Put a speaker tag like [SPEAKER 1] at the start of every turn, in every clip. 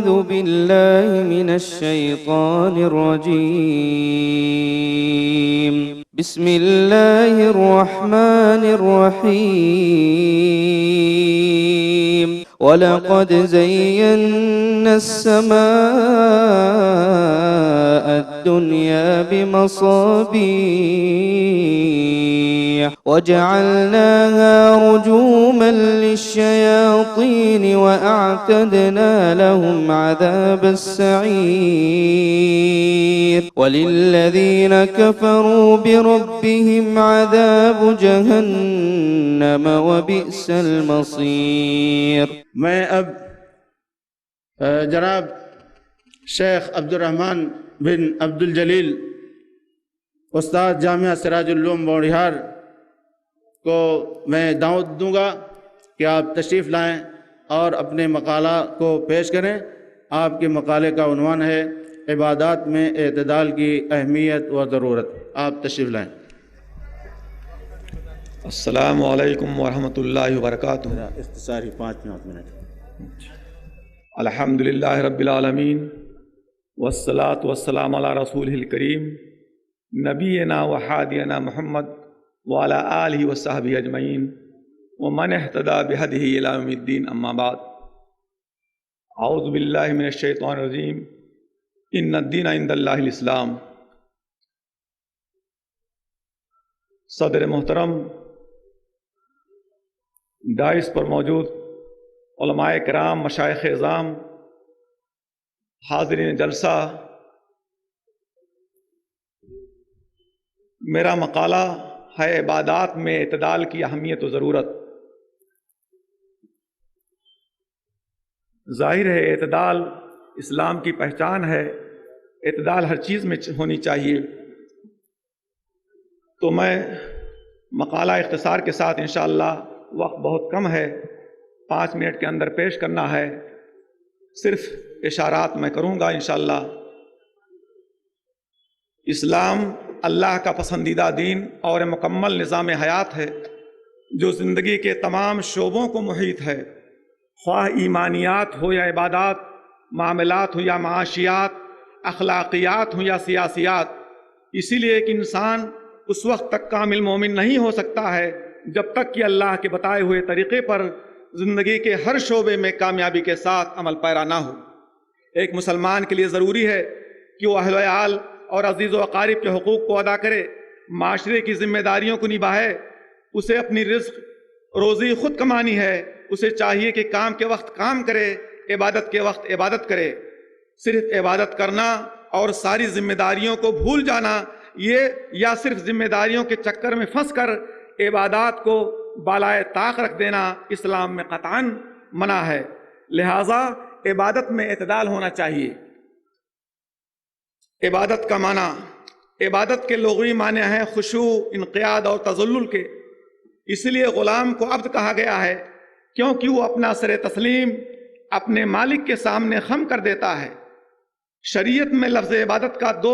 [SPEAKER 1] أعوذ بالله من الشيطان الرجيم. بسم الله الرحمن الرحيم. ولقد زينا السماء الدنيا بمصابيح وجعلناها رجوما للشياطين وأعتدنا لهم عذاب السعير. وللذين كفروا بربهم عذاب جهنم وبئس المصير.
[SPEAKER 2] میں اب جناب شیخ عبد الرحمن بن عبد الجلیل استاد جامعہ سراج العلوم بوڑھیہار کو میں دعوت دوں گا کہ آپ تشریف لائیں اور اپنے مقالہ کو پیش کریں. آپ کے مقالے کا عنوان ہے عبادات میں اعتدال کی اہمیت و ضرورت. آپ تشریف لائیں.
[SPEAKER 3] السلام علیکم ورحمۃ اللہ وبرکاتہ.
[SPEAKER 2] اختصاری 5 منٹ.
[SPEAKER 3] الحمدللہ رب العالمین والصلاة والسلام علی رسولہ الکریم نبینا و حادینا محمد وعلی آلہ وصحبہ اجمعین ومن اہتدی بہدیہ الی یوم الدین. اما بعد، اعوذ باللہ من الشیطان الرجیم. ان الدین عند اللہ الاسلام. صدر محترم، دائس پر موجود علماء کرام، مشائخ اعظام، حاضرین جلسہ، میرا مقالہ ہے عبادات میں اعتدال کی اہمیت و ضرورت. ظاہر ہے اعتدال اسلام کی پہچان ہے. اعتدال ہر چیز میں ہونی چاہیے. تو میں مقالہ اختصار کے ساتھ انشاءاللہ، وقت بہت کم ہے، 5 منٹ کے اندر پیش کرنا ہے. صرف اشارات میں کروں گا انشاءاللہ. اسلام اللہ کا پسندیدہ دین اور مکمل نظام حیات ہے جو زندگی کے تمام شعبوں کو محیط ہے، خواہ ایمانیات ہو یا عبادات، معاملات ہو یا معاشیات، اخلاقیات ہو یا سیاسیات. اسی لیے ایک انسان اس وقت تک کامل مومن نہیں ہو سکتا ہے جب تک کہ اللہ کے بتائے ہوئے طریقے پر زندگی کے ہر شعبے میں کامیابی کے ساتھ عمل پیرا نہ ہو. ایک مسلمان کے لیے ضروری ہے کہ وہ اہل و عیال اور عزیز و اقارب کے حقوق کو ادا کرے، معاشرے کی ذمہ داریوں کو نبھائے. اسے اپنی رزق روزی خود کمانی ہے. اسے چاہیے کہ کام کے وقت کام کرے، عبادت کے وقت عبادت کرے. صرف عبادت کرنا اور ساری ذمہ داریوں کو بھول جانا، یہ یا صرف ذمہ داریوں کے چکر میں پھنس کر عبادات کو بالائے طاق رکھ دینا اسلام میں قطعاً منع ہے. لہٰذا عبادت میں اعتدال ہونا چاہیے. عبادت کا معنی، عبادت کے لغوی معنی ہیں خشوع، انقیاد اور تذلل کے. اس لیے غلام کو عبد کہا گیا ہے کیونکہ وہ اپنا سر تسلیم اپنے مالک کے سامنے خم کر دیتا ہے. شریعت میں لفظ عبادت کا 2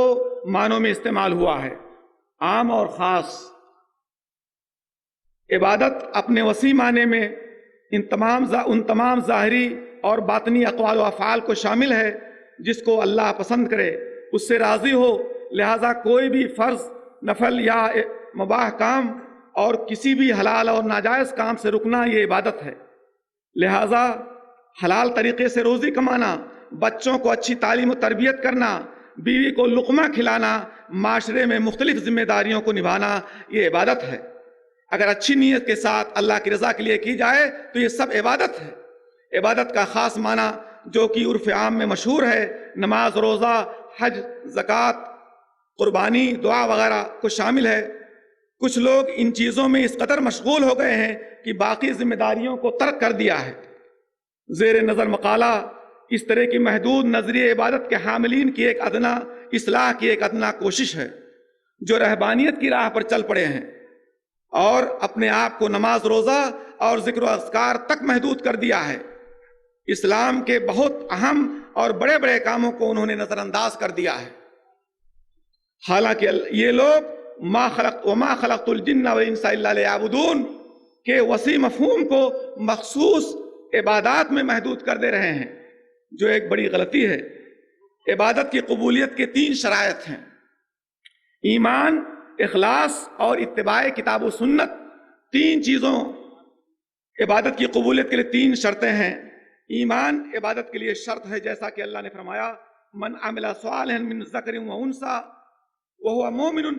[SPEAKER 3] معنوں میں استعمال ہوا ہے، عام اور خاص. عبادت اپنے وسیع معنی میں ان تمام ظاہری اور باطنی اقوال و افعال کو شامل ہے جس کو اللہ پسند کرے، اس سے راضی ہو. لہٰذا کوئی بھی فرض، نفل یا مباح کام اور کسی بھی حلال اور ناجائز کام سے رکنا یہ عبادت ہے. لہٰذا حلال طریقے سے روزی کمانا، بچوں کو اچھی تعلیم و تربیت کرنا، بیوی کو لقمہ کھلانا، معاشرے میں مختلف ذمہ داریوں کو نبھانا یہ عبادت ہے. اگر اچھی نیت کے ساتھ اللہ کی رضا کے لیے کی جائے تو یہ سب عبادت ہے. عبادت کا خاص معنی جو کہ عرف عام میں مشہور ہے، نماز، روزہ، حج، زکوٰۃ، قربانی، دعا وغیرہ کو شامل ہے. کچھ لوگ ان چیزوں میں اس قدر مشغول ہو گئے ہیں کہ باقی ذمہ داریوں کو ترک کر دیا ہے. زیر نظر مقالہ اس طرح کی محدود نظریہ عبادت کے حاملین کی ایک ادنا اصلاح کی ایک ادنا کوشش ہے جو رہبانیت کی راہ پر چل پڑے ہیں اور اپنے آپ کو نماز، روزہ اور ذکر و اذکار تک محدود کر دیا ہے. اسلام کے بہت اہم اور بڑے بڑے کاموں کو انہوں نے نظر انداز کر دیا ہے. حالانکہ یہ لوگ ما خلقت الجن والانس الا لیعبدون کے وسیع مفہوم کو مخصوص عبادات میں محدود کر دے رہے ہیں. جو ایک بڑی غلطی ہے۔ عبادت کی قبولیت کے 3 شرائط ہیں: ایمان، اخلاص اور اتباع کتاب و سنت۔ 3 چیزوں عبادت کی قبولیت کے لیے 3 شرطیں ہیں۔ ایمان عبادت کے لیے شرط ہے، جیسا کہ اللہ نے فرمایا من عمل صالحا من ذکر و انثى وهو مؤمن،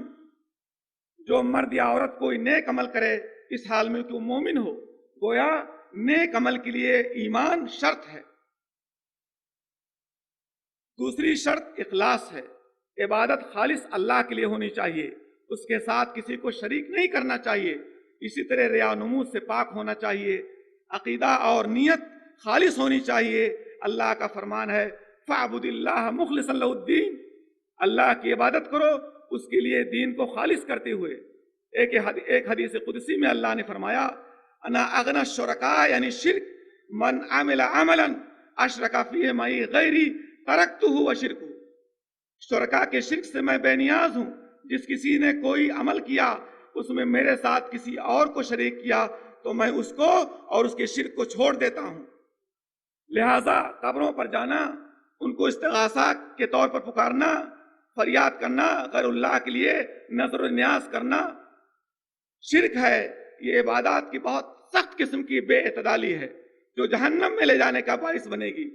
[SPEAKER 3] جو مرد یا عورت کوئی نیک عمل کرے اس حال میں کہ وہ مومن ہو۔ گویا نیک عمل کے لیے ایمان شرط ہے۔ دوسری شرط اخلاص ہے، عبادت خالص اللہ کے لیے ہونی چاہیے، اس کے ساتھ کسی کو شریک نہیں کرنا چاہیے۔ اسی طرح ریا و نمود سے پاک ہونا چاہیے، عقیدہ اور نیت خالص ہونی چاہیے۔ اللہ کا فرمان ہے فَاعْبُدِ اللَّهَ مُخْلِصًا لَهُ الدِّينَ، اللہ کی عبادت کرو اس کے لیے دین کو خالص کرتے ہوئے۔ ایک حدیث قدسی میں اللہ نے فرمایا انا اغنى الشرکاء، یعنی شرک، من عمل عملا اشرک فیہ معی غیری ترکتہ وشرکہ، شرکاء کے شرک سے میں بے نیاز ہوں، جس کسی نے کوئی عمل کیا اس میں میرے ساتھ کسی اور کو شریک کیا تو میں اس کو اور اس کے شرک کو چھوڑ دیتا ہوں۔ لہٰذا قبروں پر جانا، ان کو استغاثہ کے طور پر پکارنا، فریاد کرنا، غیر اللہ کے لیے نظر و نیاز کرنا شرک ہے۔ یہ عبادات کی بہت سخت قسم کی بے اعتدالی ہے جو جہنم میں لے جانے کا باعث بنے گی،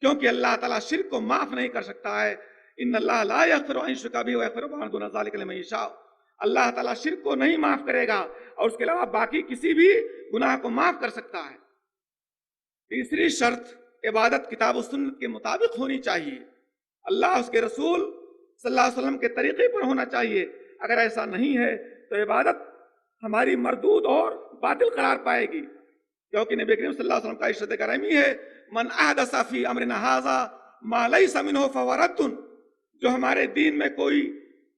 [SPEAKER 3] کیونکہ اللہ تعالیٰ شرک کو معاف نہیں کر سکتا ہے۔ ان اللہ لا یغفر ان یشرک بہ ویغفر ما دون ذلک لمن یشاء، اللہ تعالیٰ شرک کو نہیں معاف کرے گا اور اس کے علاوہ باقی کسی بھی گناہ کو معاف کر سکتا ہے۔ تیسری شرط عبادت کتاب و سنت کے مطابق ہونی چاہیے، اللہ اس کے رسول صلی اللہ علیہ وسلم کے طریقے پر ہونا چاہیے۔ اگر ایسا نہیں ہے تو عبادت ہماری مردود اور باطل قرار پائے گی، کیونکہ نبی کریم صلی اللہ علیہ وسلم کا ارشاد گرامی ہے من احدث فی امرنا ھذا ما لیس منہ فہو رد، جو ہمارے دین میں کوئی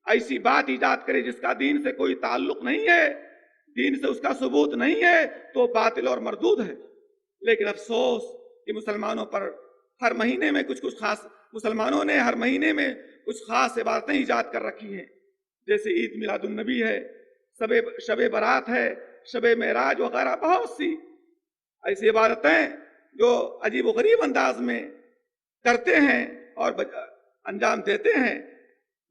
[SPEAKER 3] ایسی بات ایجاد کرے جس کا دین سے کوئی تعلق نہیں ہے، دین سے اس کا ثبوت نہیں ہے، تو باطل اور مردود ہے۔ لیکن افسوس کہ مسلمانوں پر ہر مہینے میں مسلمانوں نے ہر مہینے میں کچھ خاص عبادتیں ایجاد کر رکھی ہیں، جیسے عید میلاد النبی ہے، شب برات ہے، شب معراج وغیرہ، بہت سی ایسی عبادتیں جو عجیب و غریب انداز میں کرتے ہیں اور انجام دیتے ہیں۔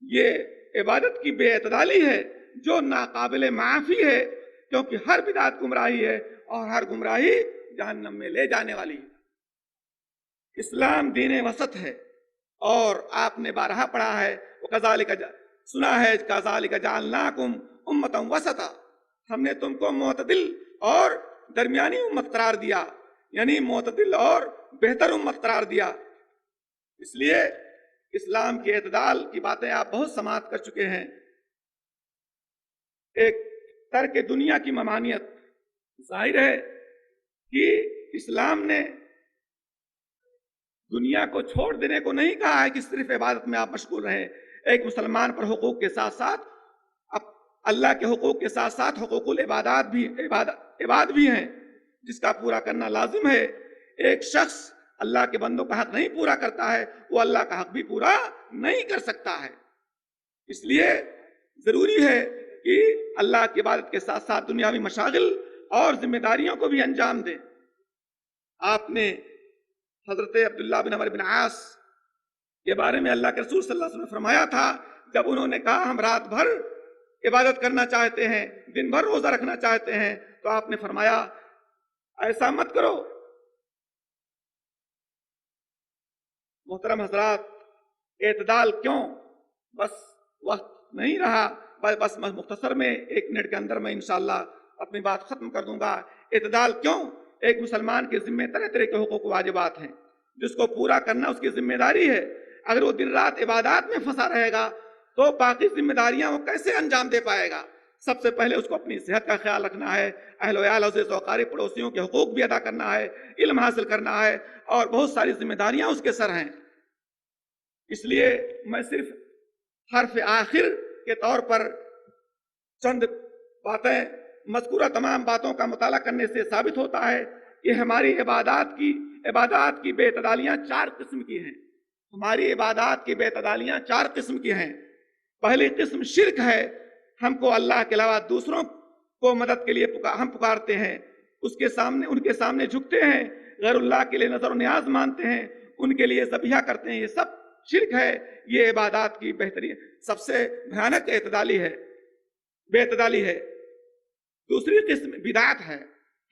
[SPEAKER 3] یہ عبادت کی بے اعتدالی ہے جو ناقابل معافی ہے، کیونکہ ہر بدعت گمراہی ہے اور ہر گمراہی جہنم میں لے جانے والی ہے۔ اسلام دین وسط ہے، اور آپ نے بارہا پڑھا ہے سنا ہے کذالک جعلناکم امۃ وسطا، ہم نے تم کو معتدل اور درمیانی امت قرار دیا، یعنی معتدل اور بہتر امت قرار دیا۔ اس لیے اسلام کے اعتدال کی باتیں آپ بہت سماعت کر چکے ہیں۔ ایک ترک دنیا کی ممانعت، ظاہر ہے کہ اسلام نے دنیا کو چھوڑ دینے کو نہیں کہا ہے کہ صرف عبادت میں آپ مشغول رہیں۔ ایک مسلمان پر حقوق کے ساتھ ساتھ اللہ کے حقوق کے ساتھ ساتھ حقوق العبادات بھی عباد بھی ہیں جس کا پورا کرنا لازم ہے۔ ایک شخص اللہ کے بندوں کا حق نہیں پورا کرتا ہے، وہ اللہ کا حق بھی پورا نہیں کر سکتا ہے۔ اس لیے ضروری ہے کہ اللہ کی عبادت کے ساتھ ساتھ دنیاوی مشاغل اور ذمہ داریوں کو بھی انجام دیں۔ آپ نے حضرت عبداللہ بن عمر بن عاص کے بارے میں اللہ کے رسول صلی اللہ علیہ وسلم نے فرمایا تھا، جب انہوں نے کہا ہم رات بھر عبادت کرنا چاہتے ہیں، دن بھر روزہ رکھنا چاہتے ہیں، تو آپ نے فرمایا ایسا مت کرو۔ محترم حضرات، اعتدال کیوں؟ بس وقت نہیں رہا، بس مختصر میں 1 منٹ کے اندر میں انشاءاللہ اپنی بات ختم کر دوں گا۔ اعتدال کیوں؟ ایک مسلمان کے ذمہ طرح طرح کے حقوق و واجبات ہیں جس کو پورا کرنا اس کی ذمہ داری ہے۔ اگر وہ دن رات عبادات میں پھنسا رہے گا تو باقی ذمہ داریاں وہ کیسے انجام دے پائے گا؟ سب سے پہلے اس کو اپنی صحت کا خیال رکھنا ہے، اہل و عیال عزیز و اقارب پڑوسیوں کے حقوق بھی ادا کرنا ہے، علم حاصل کرنا ہے، اور بہت ساری ذمہ داریاں اس کے سر ہیں۔ اس لیے میں صرف حرف آخر کے طور پر چند باتیں مذکورہ تمام باتوں کا مطالعہ کرنے سے ثابت ہوتا ہے کہ ہماری عبادات کی بے اعتدالیاں 4 قسم کی ہیں۔ ہماری عبادات کی بے اعتدالیاں 4 قسم کی ہیں۔ پہلی قسم شرک ہے، ہم کو اللہ کے علاوہ دوسروں کو مدد کے لیے ہم پکارتے ہیں، ان کے سامنے جھکتے ہیں، غیر اللہ کے لیے نظر و نیاز مانتے ہیں، ان کے لیے ذبیحہ کرتے ہیں، یہ سب شرک ہے۔ یہ عبادات کی بہترین سب سے بھیانک اعتدالی ہے، بے اعتدالی ہے۔ دوسری قسم بدعت ہے۔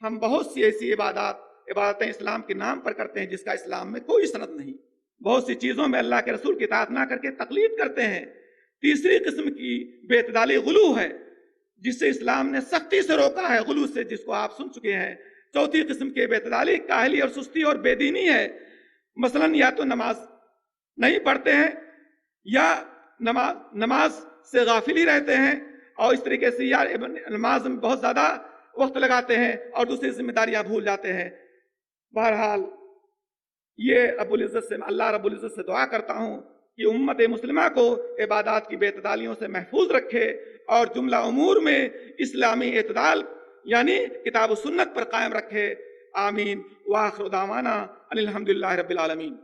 [SPEAKER 3] ہم بہت سی ایسی عبادتیں اسلام کے نام پر کرتے ہیں جس کا اسلام میں کوئی سند نہیں، بہت سی چیزوں میں اللہ کے رسول کی اطاعت نہ کر کے تقلید کرتے ہیں۔ تیسری قسم کی بے اعتدالی غلو ہے، جس سے اسلام نے سختی سے روکا ہے، غلو سے، جس کو آپ سن چکے ہیں۔ چوتھی قسم کی بے اعتدالی کاہلی اور سستی اور بے دینی ہے، مثلا یا تو نماز نہیں پڑھتے ہیں یا نماز سے غافل ہی رہتے ہیں، اور اس طریقے سے یا نماز میں بہت زیادہ وقت لگاتے ہیں اور دوسری ذمہ داریاں بھول جاتے ہیں۔ بہرحال یہ اللہ رب العزت سے دعا کرتا ہوں کہ امت مسلمہ کو عبادات کی بے اعتدالیوں سے محفوظ رکھے اور جملہ امور میں اسلامی اعتدال یعنی کتاب و سنت پر قائم رکھے۔ آمین۔ وآخر دعوانا ان الحمدللہ رب العالمین۔